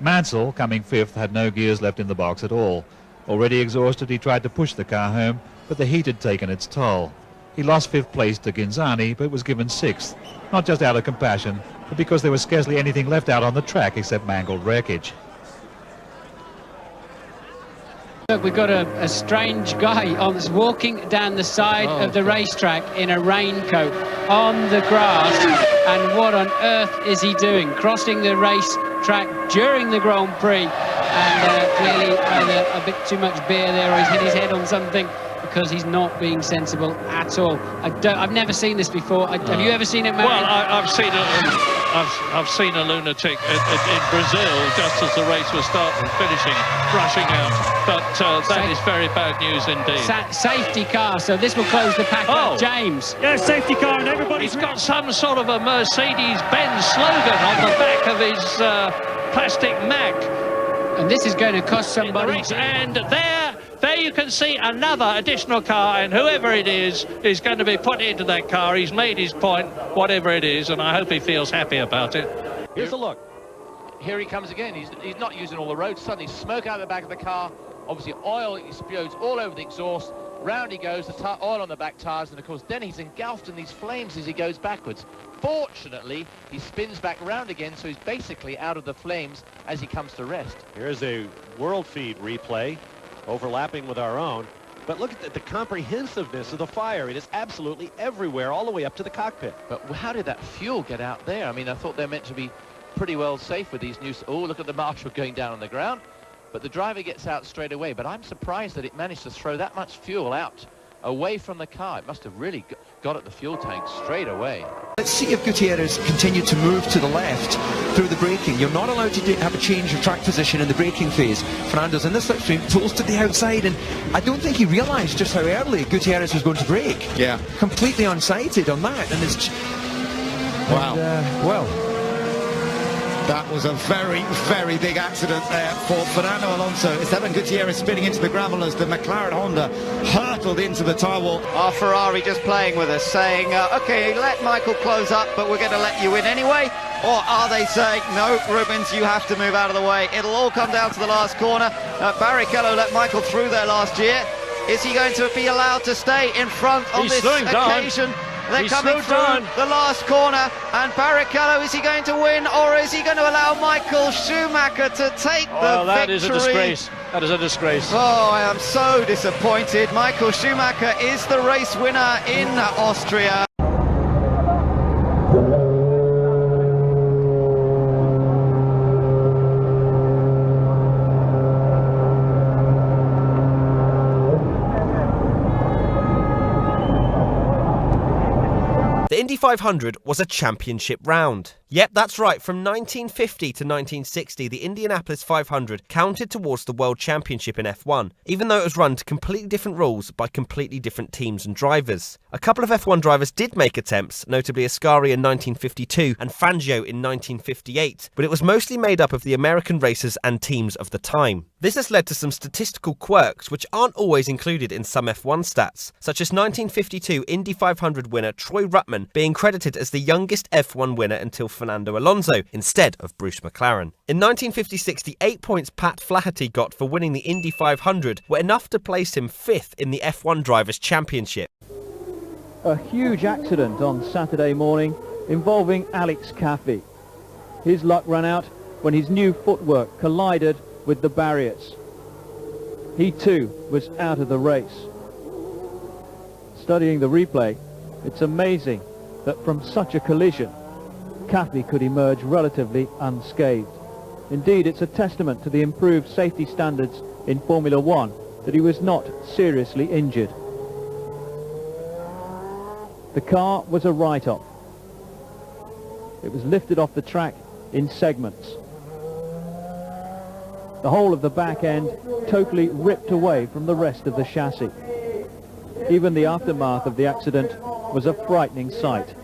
Mansell, coming fifth, had no gears left in the box at all. Already exhausted, he tried to push the car home, but the heat had taken its toll. He lost fifth place to Ginzani, but was given sixth, not just out of compassion, but because there was scarcely anything left out on the track except mangled wreckage. Look, we've got a strange guy walking down the side of the racetrack in a raincoat on the grass. And what on earth is he doing? Crossing the racetrack during the Grand Prix. And clearly either a bit too much beer there, or he's hit his head on something, because he's not being sensible at all. I've never seen this before. Have you ever seen it, Matt? Well, I've seen a lunatic in Brazil just as the race was finishing, rushing out. But that is very bad news indeed. Safety car, so this will close the pack up. James. Yeah, safety car, and everybody's got some sort of a Mercedes-Benz slogan on the back of his plastic Mac. And this is going to cost somebody. And there you can see another additional car, and whoever it is going to be put into that car. He's made his point, whatever it is, and I hope he feels happy about it. Here's a look. Here he comes again. He's not using all the road. Suddenly smoke out of the back of the car. Obviously oil explodes all over the exhaust. Round he goes, the oil on the back tyres, and of course then he's engulfed in these flames as he goes backwards. Fortunately, he spins back round again, so he's basically out of the flames as he comes to rest. Here's a world feed replay overlapping with our own, but look at the comprehensiveness of the fire. It is absolutely everywhere, all the way up to the cockpit. But how did that fuel get out there? I mean, I thought they're meant to be pretty well safe with these new... Oh, look at the marshal going down on the ground. But the driver gets out straight away. But I'm surprised that it managed to throw that much fuel out away from the car. It must have really got at the fuel tank straight away. Let's see if Gutierrez continued to move to the left through the braking. You're not allowed to have a change of track position in the braking phase. Fernando's in the slipstream, pulls to the outside, and I don't think he realised just how early Gutierrez was going to brake. Yeah. Completely unsighted on that, and it's... Wow. And, well... That was a very, very big accident there for Fernando Alonso. Esteban Gutierrez spinning into the gravel as the McLaren Honda hurtled into the tyre wall. Our Ferrari just playing with us, saying, OK, let Michael close up, but we're going to let you in anyway? Or are they saying, no, Rubens, you have to move out of the way. It'll all come down to the last corner. Barrichello let Michael through there last year. Is he going to be allowed to stay in front on this occasion? They're coming through the last corner, and Barrichello, is he going to win, or is he going to allow Michael Schumacher to take the victory? That is a disgrace. That is a disgrace. Oh, I am so disappointed. Michael Schumacher is the race winner in Austria. The Indy 500 was a championship round. Yep, that's right, from 1950 to 1960, the Indianapolis 500 counted towards the World Championship in F1, even though it was run to completely different rules by completely different teams and drivers. A couple of F1 drivers did make attempts, notably Ascari in 1952 and Fangio in 1958, but it was mostly made up of the American racers and teams of the time. This has led to some statistical quirks which aren't always included in some F1 stats, such as 1952 Indy 500 winner Troy Ruttman being credited as the youngest F1 winner until Fernando Alonso, instead of Bruce McLaren. In 1956, the 8 points Pat Flaherty got for winning the Indy 500 were enough to place him 5th in the F1 Drivers' Championship. A huge accident on Saturday morning involving Alex Kaffee. His luck ran out when his new footwork collided with the barriers. He too was out of the race. Studying the replay, it's amazing that from such a collision, Kaffee could emerge relatively unscathed. Indeed, it's a testament to the improved safety standards in Formula One that he was not seriously injured. The car was a write-off. It was lifted off the track in segments. The whole of the back end totally ripped away from the rest of the chassis. Even the aftermath of the accident was a frightening sight.